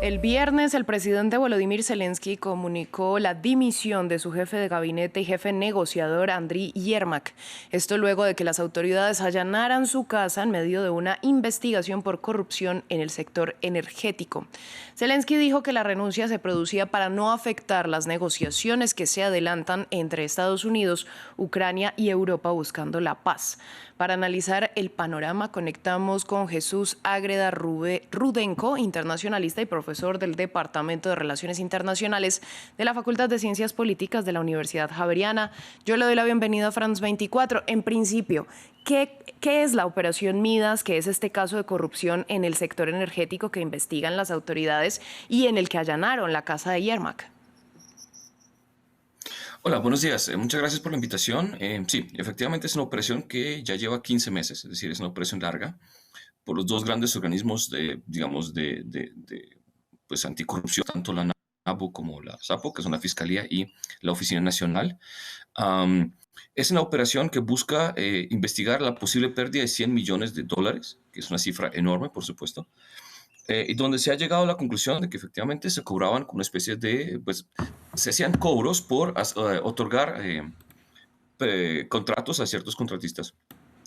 El viernes, el presidente Volodymyr Zelensky comunicó la dimisión de su jefe de gabinete y jefe negociador, Andriy Yermak. Esto luego de que las autoridades allanaran su casa en medio de una investigación por corrupción en el sector energético. Zelensky dijo que la renuncia se producía para no afectar las negociaciones que se adelantan entre Estados Unidos, Ucrania y Europa buscando la paz. Para analizar el panorama, conectamos con Jesús Ágreda Rudenko, internacionalista y profesor del Departamento de Relaciones Internacionales de la Facultad de Ciencias Políticas de la Universidad Javeriana. Yo le doy la bienvenida a France 24. En principio, ¿qué es la Operación Midas? ¿Qué es este caso de corrupción en el sector energético que investigan las autoridades y en el que allanaron la casa de Yermak? Hola, buenos días. Muchas gracias por la invitación. Sí, efectivamente es una operación que ya lleva 15 meses, es decir, es una operación larga por los dos grandes organismos pues, anticorrupción, tanto la NABU como la SAPO, que son la Fiscalía y la Oficina Nacional. Am, es una operación que busca investigar la posible pérdida de $100 millones, que es una cifra enorme, por supuesto, y donde se ha llegado a la conclusión de que efectivamente se cobraban como una especie de, pues, se hacían cobros por otorgar contratos a ciertos contratistas,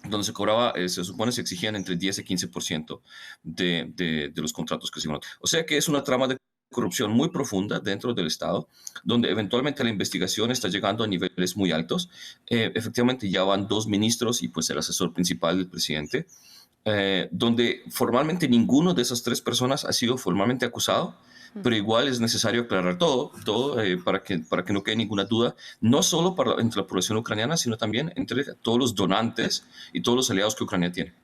donde se cobraba, se supone se exigían entre 10 y 15% de los contratos que se iban. O sea que es una trama de corrupción muy profunda dentro del Estado, donde eventualmente la investigación está llegando a niveles muy altos. Efectivamente ya van dos ministros y pues el asesor principal del presidente, donde formalmente ninguno de esas tres personas ha sido formalmente acusado, pero igual es necesario aclarar todo para que no quede ninguna duda, no solo entre la población ucraniana, sino también entre todos los donantes y todos los aliados que Ucrania tiene.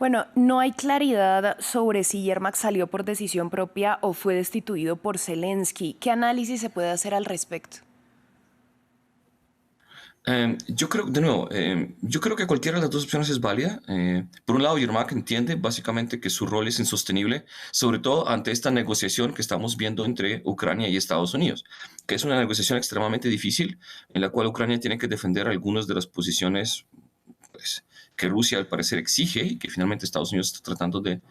Bueno, no hay claridad sobre si Yermak salió por decisión propia o fue destituido por Zelensky. ¿Qué análisis se puede hacer al respecto? Yo creo, de nuevo, yo creo que cualquiera de las dos opciones es válida. Por un lado, Yermak entiende básicamente que su rol es insostenible, sobre todo ante esta negociación que estamos viendo entre Ucrania y Estados Unidos, que es una negociación extremadamente difícil en la cual Ucrania tiene que defender algunas de las posiciones, pues, que Rusia al parecer exige y que finalmente Estados Unidos está tratando de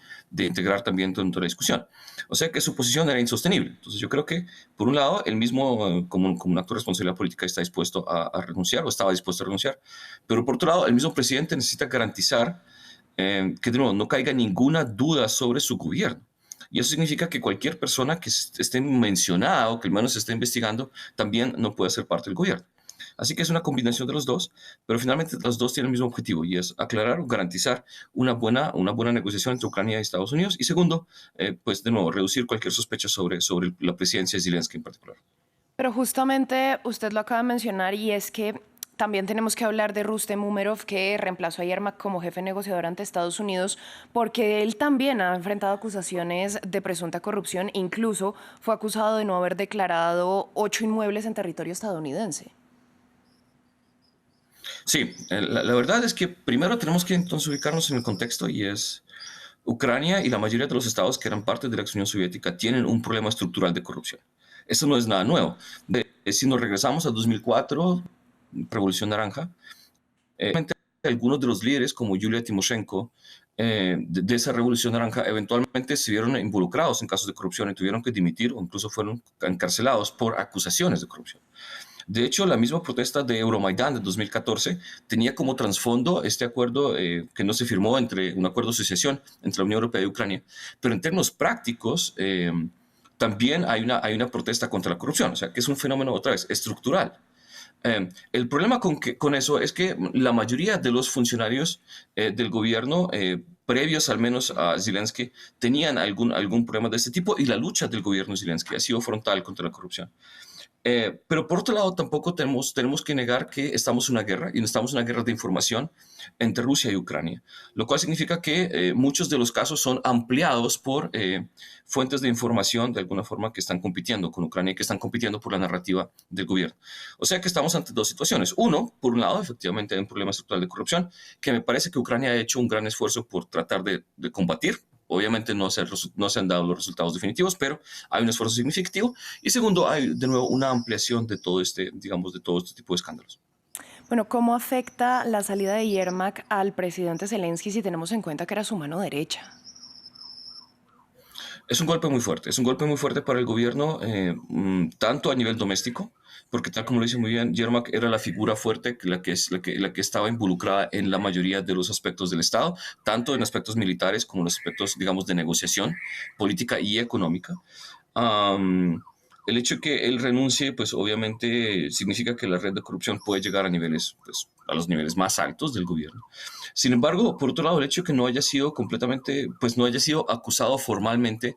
integrar también dentro de la discusión. O sea que su posición era insostenible. Entonces yo creo que, por un lado, él mismo, como un acto de responsabilidad política, está dispuesto a renunciar o estaba dispuesto a renunciar. Pero por otro lado, el mismo presidente necesita garantizar que de nuevo no caiga ninguna duda sobre su gobierno. Y eso significa que cualquier persona que esté mencionada o que al menos se esté investigando también no puede ser parte del gobierno. Así que es una combinación de los dos, pero finalmente los dos tienen el mismo objetivo y es aclarar o garantizar una buena negociación entre Ucrania y Estados Unidos. Y segundo, pues de nuevo, reducir cualquier sospecha sobre la presidencia de Zelensky en particular. Pero justamente usted lo acaba de mencionar y es que también tenemos que hablar de Rustem Umerov, que reemplazó a Yermak como jefe negociador ante Estados Unidos, porque él también ha enfrentado acusaciones de presunta corrupción, incluso fue acusado de no haber declarado 8 inmuebles en territorio estadounidense. Sí, la verdad es que primero tenemos que entonces ubicarnos en el contexto y es Ucrania y la mayoría de los estados que eran parte de la ex Unión Soviética tienen un problema estructural de corrupción. Eso no es nada nuevo. Si nos regresamos a 2004, Revolución Naranja, algunos de los líderes, como Yulia Timoshenko, de esa revolución naranja, eventualmente se vieron involucrados en casos de corrupción y tuvieron que dimitir o incluso fueron encarcelados por acusaciones de corrupción. De hecho, la misma protesta de Euromaidán de 2014 tenía como trasfondo este acuerdo que no se firmó entre un acuerdo de asociación entre la Unión Europea y Ucrania, pero en términos prácticos también hay una protesta contra la corrupción, o sea, que es un fenómeno otra vez estructural. El problema con eso es que la mayoría de los funcionarios del gobierno, previos al menos a Zelensky, tenían algún problema de este tipo y la lucha del gobierno de Zelensky ha sido frontal contra la corrupción. Pero por otro lado, tampoco tenemos que negar que estamos en una guerra y estamos en una guerra de información entre Rusia y Ucrania, lo cual significa que muchos de los casos son ampliados por fuentes de información de alguna forma que están compitiendo con Ucrania y que están compitiendo por la narrativa del gobierno. O sea que estamos ante dos situaciones. Uno, por un lado, efectivamente hay un problema estructural de corrupción que me parece que Ucrania ha hecho un gran esfuerzo por tratar de combatir. Obviamente no se han dado los resultados definitivos, pero hay un esfuerzo significativo. Y segundo, hay de nuevo una ampliación de todo digamos, de todo este tipo de escándalos. Bueno, ¿cómo afecta la salida de Yermak al presidente Zelensky si tenemos en cuenta que era su mano derecha? Es un golpe muy fuerte, es un golpe muy fuerte para el gobierno, tanto a nivel doméstico, porque tal como lo dice muy bien, Yermak era la figura fuerte, la que estaba involucrada en la mayoría de los aspectos del Estado, tanto en aspectos militares como en aspectos, digamos, de negociación política y económica. Am, el hecho de que él renuncie, pues obviamente significa que la red de corrupción puede llegar a niveles, pues, a los niveles más altos del gobierno. Sin embargo, por otro lado, el hecho de que no haya sido completamente, pues no haya sido acusado formalmente,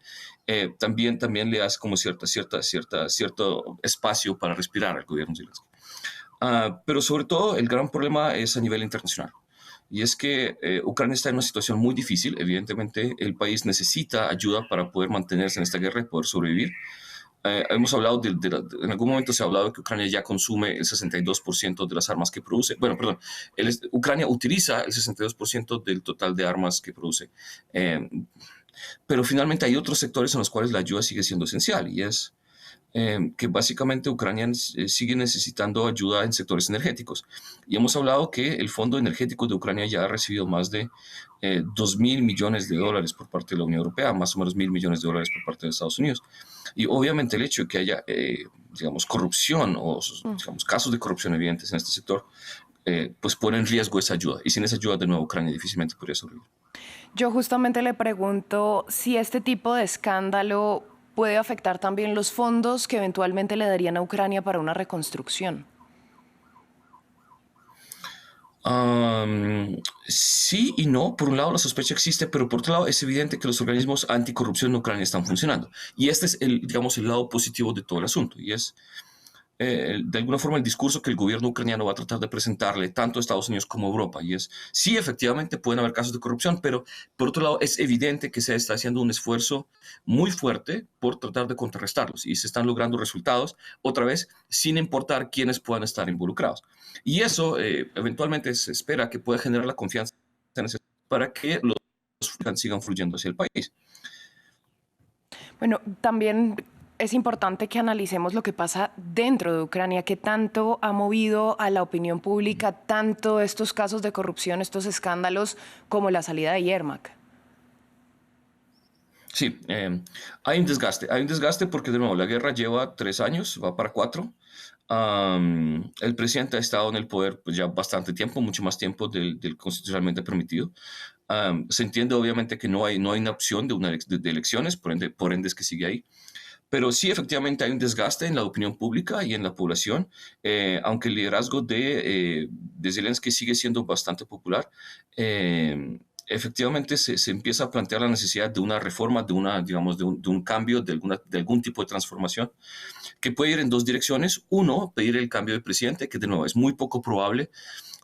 también le hace como cierto espacio para respirar al gobierno Zelensky. Pero sobre todo, el gran problema es a nivel internacional. Y es que Ucrania está en una situación muy difícil. Evidentemente, el país necesita ayuda para poder mantenerse en esta guerra y poder sobrevivir. Hemos hablado en algún momento se ha hablado de que Ucrania ya consume el 62% de las armas que produce. Bueno, perdón, Ucrania utiliza el 62% del total de armas que produce. Eh, pero finalmente hay otros sectores en los cuales la ayuda sigue siendo esencial y es que básicamente Ucrania sigue necesitando ayuda en sectores energéticos. Y hemos hablado que el Fondo Energético de Ucrania ya ha recibido más de 2.000 millones de dólares por parte de la Unión Europea, más o menos 1.000 millones de dólares por parte de Estados Unidos. Y obviamente el hecho de que haya, digamos, corrupción o, digamos, casos de corrupción evidentes en este sector, pues pone en riesgo esa ayuda. Y sin esa ayuda, de nuevo, Ucrania difícilmente podría sobrevivir. Yo justamente le pregunto si este tipo de escándalo puede afectar también los fondos que eventualmente le darían a Ucrania para una reconstrucción. Sí y no. Por un lado, la sospecha existe, pero por otro lado, es evidente que los organismos anticorrupción en Ucrania están funcionando. Y este es digamos, el lado positivo de todo el asunto. Y es de alguna forma el discurso que el gobierno ucraniano va a tratar de presentarle tanto a Estados Unidos como a Europa. Y es, sí, efectivamente pueden haber casos de corrupción, pero por otro lado es evidente que se está haciendo un esfuerzo muy fuerte por tratar de contrarrestarlos y se están logrando resultados, otra vez, sin importar quiénes puedan estar involucrados. Y eso eventualmente se espera que pueda generar la confianza necesaria para que los sigan fluyendo hacia el país. Bueno, también es importante que analicemos lo que pasa dentro de Ucrania, que tanto ha movido a la opinión pública, tanto estos casos de corrupción, estos escándalos, como la salida de Yermak. Sí, hay un desgaste porque de nuevo la guerra lleva 3 años, va para 4. El presidente ha estado en el poder pues, ya bastante tiempo, mucho más tiempo del constitucionalmente permitido. Se entiende obviamente que no hay una opción de elecciones, por ende es que sigue ahí. Pero sí, efectivamente hay un desgaste en la opinión pública y en la población, aunque el liderazgo de Zelensky sigue siendo bastante popular. Efectivamente se empieza a plantear la necesidad de una reforma, digamos, de un cambio, de algún tipo de transformación, que puede ir en dos direcciones. Uno, pedir el cambio de presidente, que de nuevo es muy poco probable,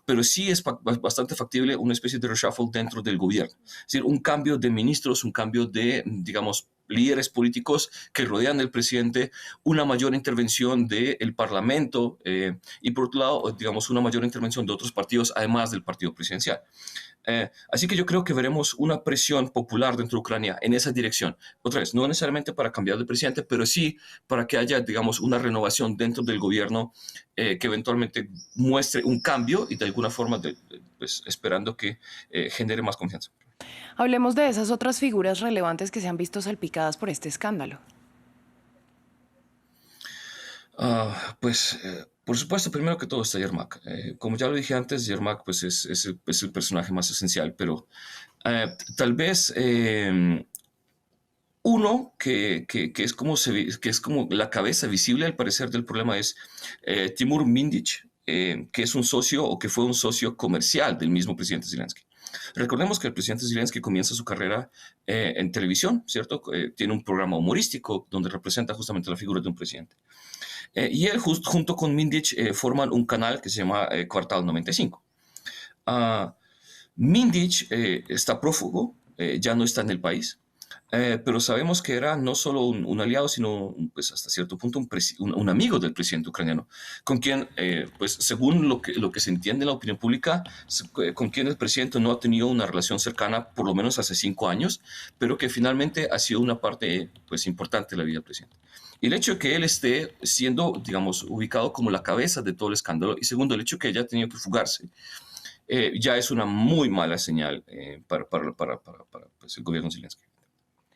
pero sí es bastante factible una especie de reshuffle dentro del gobierno. Es decir, un cambio de ministros, un cambio de, digamos, líderes políticos que rodean al presidente, una mayor intervención del Parlamento y por otro lado, digamos, una mayor intervención de otros partidos, además del partido presidencial. Así que yo creo que veremos una presión popular dentro de Ucrania en esa dirección. Otra vez, no necesariamente para cambiar de presidente, pero sí para que haya, digamos, una renovación dentro del gobierno que eventualmente muestre un cambio y de alguna forma, pues, esperando que genere más confianza. Hablemos de esas otras figuras relevantes que se han visto salpicadas por este escándalo. Pues, por supuesto, primero que todo está Yermak. Como ya lo dije antes, Yermak pues, es el personaje más esencial, pero tal vez uno que es como la cabeza visible, al parecer, del problema es Timur Mindich, que es un socio o que fue un socio comercial del mismo presidente Zelensky. Recordemos que el presidente Zelensky comienza su carrera en televisión, ¿cierto? Tiene un programa humorístico donde representa justamente la figura de un presidente. Y él, junto con Mindich, forman un canal que se llama Kvartal 95. Ah, Mindich está prófugo, ya no está en el país, pero sabemos que era no solo un aliado, sino pues hasta cierto punto un amigo del presidente ucraniano, con quien, pues según lo que se entiende en la opinión pública, con quien el presidente no ha tenido una relación cercana por lo menos hace 5 años, pero que finalmente ha sido una parte pues importante de la vida del presidente. Y el hecho de que él esté siendo, digamos, ubicado como la cabeza de todo el escándalo, y segundo, el hecho de que haya tenido que fugarse, ya es una muy mala señal para pues, el gobierno Zelensky.